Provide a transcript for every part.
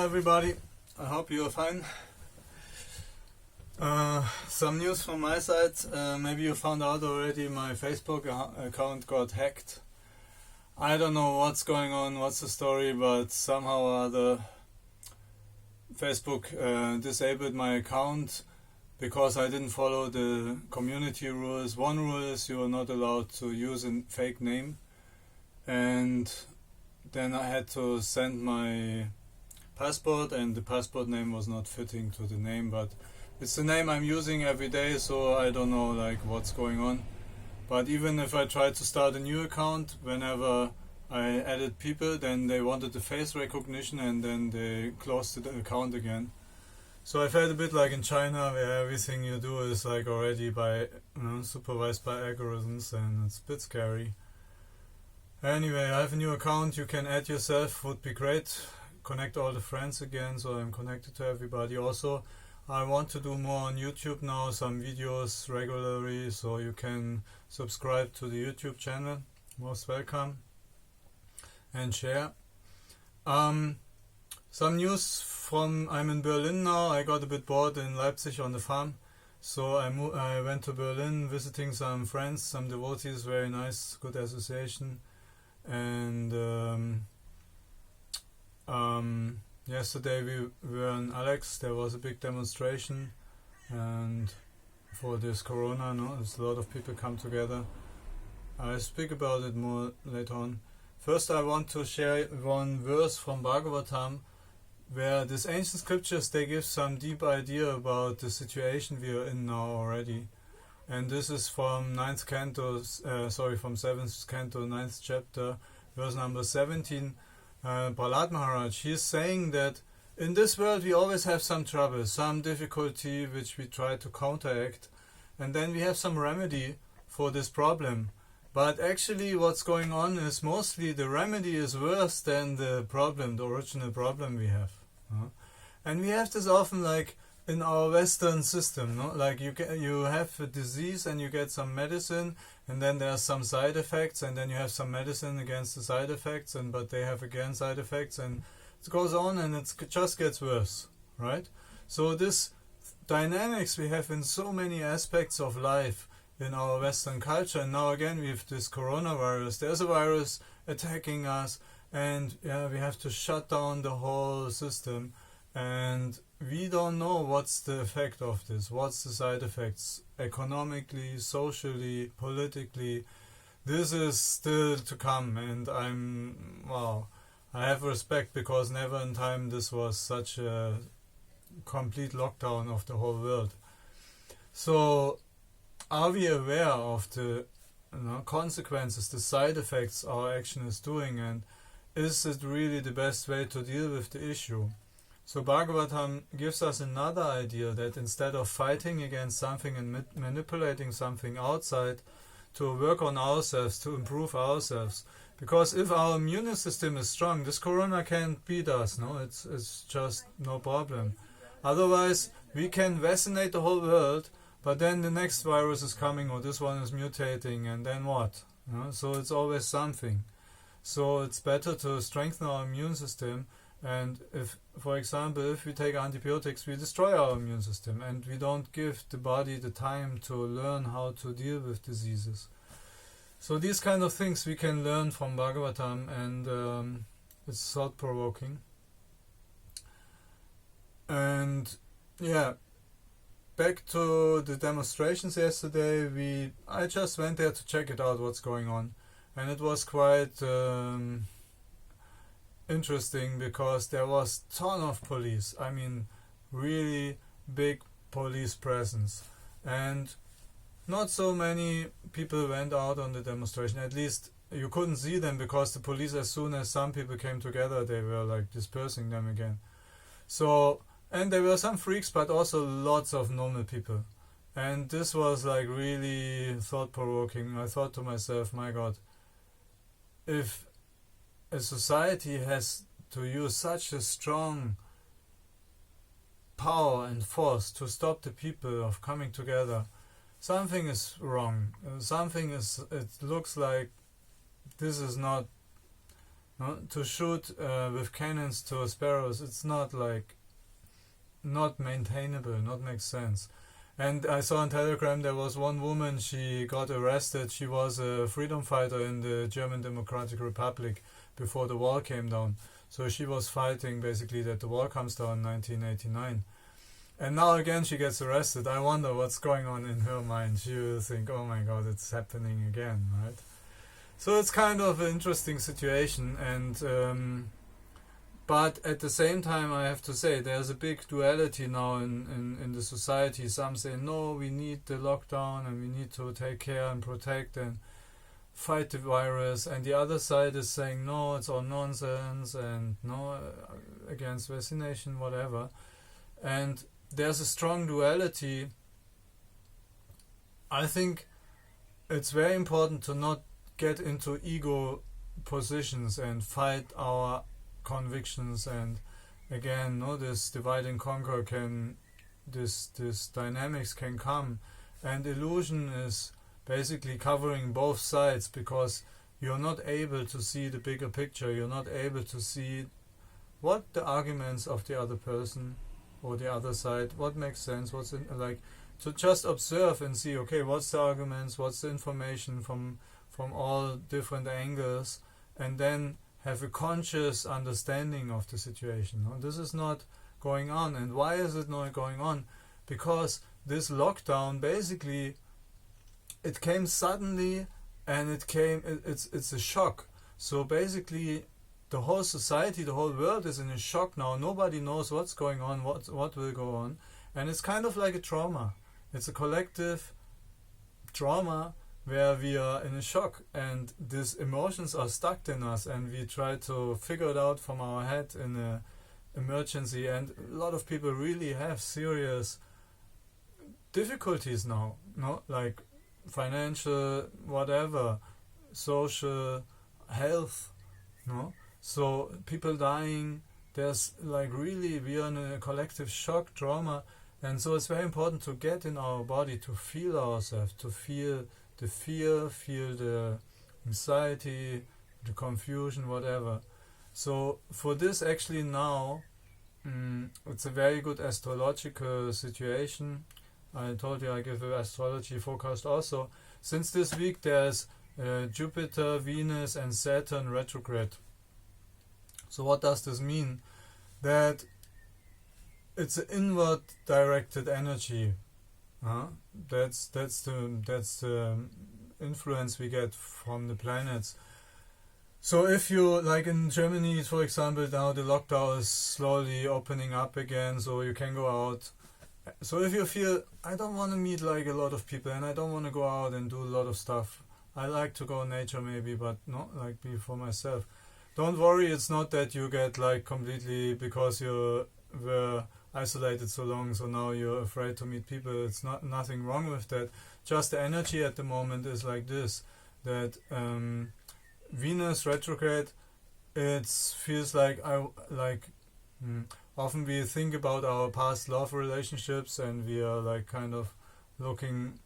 everybody, I hope you are fine. Some news from my side. Maybe you found out already my Facebook account got hacked. I don't know what's going on, what's the story, but somehow or other Facebook disabled my account because I didn't follow the community rules. One rule is you are not allowed to use a fake name, and then I had to send my passport, and the passport name was not fitting to the name, but it's the name I'm using every day, so I don't know what's going on. But even if I tried to start a new account, whenever I added people, then they wanted the face recognition and then they closed the account again. So I felt a bit like in China, where everything you do is already by supervised by algorithms, and it's a bit scary. Anyway, I have a new account. You can add yourself, would be great. Connect all the friends again, so I'm connected to everybody. Also, I want to do more on YouTube now, some videos regularly, so you can subscribe to the YouTube channel. Most welcome. And share. Some news from, I'm in Berlin now. I got a bit bored in Leipzig on the farm, so I went to Berlin visiting some friends, some devotees, very nice, good association. And yesterday we were in Alex. There was a big demonstration, and for this corona, there's a lot of people come together. I'll speak about it more later on. First, I want to share one verse from Bhagavatam, where these ancient scriptures, they give some deep idea about the situation we are in now already. And this is from from 7th canto, 9th chapter, verse number 17. Prahlad Maharaj, he is saying that in this world we always have some trouble, some difficulty which we try to counteract, and then we have some remedy for this problem. But actually what's going on is mostly the remedy is worse than the problem, the original problem we have. And we have this often in our Western system, you have a disease and you get some medicine, and then there are some side effects, and then you have some medicine against the side effects, but they have again side effects, and it goes on and it just gets worse, right? So this dynamics we have in so many aspects of life in our Western culture, and now again we have this coronavirus. There's a virus attacking us, and we have to shut down the whole system, and we don't know what's the effect of this, what's the side effects economically, socially, politically. This is still to come, and I have respect, because never in time this was such a complete lockdown of the whole world. So are we aware of the consequences, the side effects our action is doing, and is it really the best way to deal with the issue? So Bhagavatam gives us another idea, that instead of fighting against something and manipulating something outside, to work on ourselves, to improve ourselves. Because if our immune system is strong, this corona can't beat us, it's just no problem. Otherwise, we can vaccinate the whole world, but then the next virus is coming, or this one is mutating, and then what? So it's always something. So it's better to strengthen our immune system. And if, for example, if we take antibiotics, we destroy our immune system, and we don't give the body the time to learn how to deal with diseases. So these kind of things we can learn from Bhagavatam, and it's thought-provoking. And back to the demonstrations yesterday, I just went there to check it out, what's going on, and it was quite interesting, because there was a ton of police. I mean, really big police presence, and not so many people went out on the demonstration. At least you couldn't see them, because the police, as soon as some people came together, they were dispersing them again. So, and there were some freaks, but also lots of normal people, and this was really thought-provoking. I thought to myself, my God, if a society has to use such a strong power and force to stop the people of coming together, something is wrong. It looks like this is not No? To shoot with cannons to sparrows, it's not maintainable, not makes sense. And I saw on Telegram there was one woman, she got arrested. She was a freedom fighter in the German Democratic Republic before the wall came down. So she was fighting basically that the wall comes down in 1989. And now again she gets arrested. I wonder what's going on in her mind. She will think, oh my god, it's happening again, right? So it's kind of an interesting situation, and but at the same time I have to say there's a big duality now in the society. Some say no, we need the lockdown and we need to take care and protect and fight the virus, and the other side is saying no, it's all nonsense and no, against vaccination, whatever. And there's a strong duality. I think it's very important to not get into ego positions and fight our convictions, and again, this divide and conquer this dynamics can come, and illusion is basically covering both sides, because you're not able to see the bigger picture. You're not able to see what the arguments of the other person or the other side, what makes sense, what's in, to just observe and see, okay, what's the arguments, what's the information from all different angles, and then have a conscious understanding of the situation. No? This is not going on. And why is it not going on? Because this lockdown, basically, it came suddenly, and it's a shock. So basically, the whole society, the whole world is in a shock now. Nobody knows what's going on, what will go on. And it's kind of like a trauma. It's a collective trauma where we are in a shock, and these emotions are stuck in us, and we try to figure it out from our head in an emergency. And a lot of people really have serious difficulties now, no? Like financial, whatever, social, health, no? So people dying, there's really, we are in a collective shock, trauma, and so it's very important to get in our body, to feel ourselves, to feel the fear, feel the anxiety, the confusion, whatever. So for this, actually now, it's a very good astrological situation. I told you I give an astrology forecast also. Since this week there's Jupiter, Venus and Saturn retrograde. So what does this mean? That it's an inward directed energy. That's the influence we get from the planets. So if you, like in Germany, for example, now the lockdown is slowly opening up again, so you can go out. So if you feel, I don't want to meet a lot of people, and I don't want to go out and do a lot of stuff. I like to go in nature maybe, but not be for myself. Don't worry, it's not that you get completely, because you were isolated so long, so now you're afraid to meet people. It's nothing wrong with that. Just the energy at the moment is like this, that Venus retrograde, it feels like often we think about our past love relationships, and we are kind of looking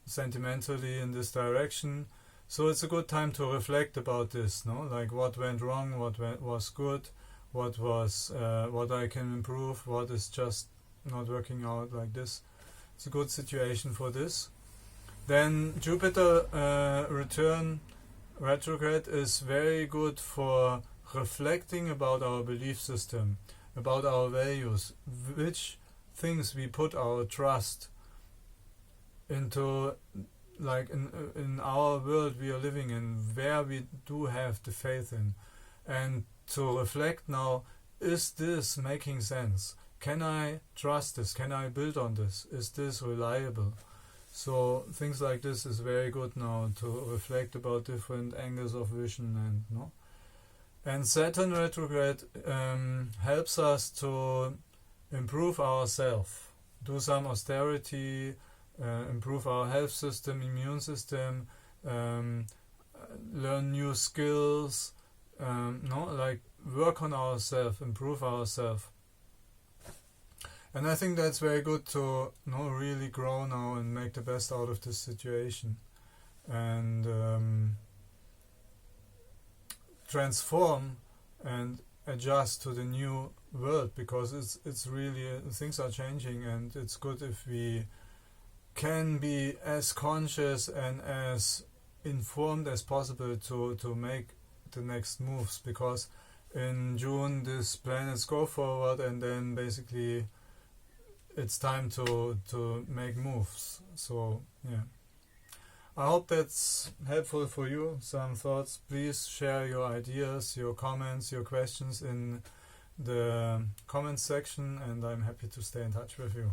sentimentally in this direction. So it's a good time to reflect about this, no? What went wrong, what was good, what I can improve, what is just not working out like this. It's a good situation for this. Then Jupiter return retrograde is very good for reflecting about our belief system, about our values, which things we put our trust into, in our world we are living in, where we do have the faith in, and to reflect now, is this making sense? Can I trust this? Can I build on this? Is this reliable? So things like this is very good now to reflect about different angles of vision, and Saturn retrograde helps us to improve ourselves, do some austerity, improve our health system, immune system, learn new skills, work on ourselves, improve ourselves. And I think that's very good to really grow now and make the best out of this situation. And transform and adjust to the new world, because it's really things are changing, and it's good if we can be as conscious and as informed as possible to make the next moves, because in June these planets go forward and then basically it's time to make moves. So yeah, I hope that's helpful for you. Some thoughts. Please share your ideas, your comments, your questions in the comments section, and I'm happy to stay in touch with you.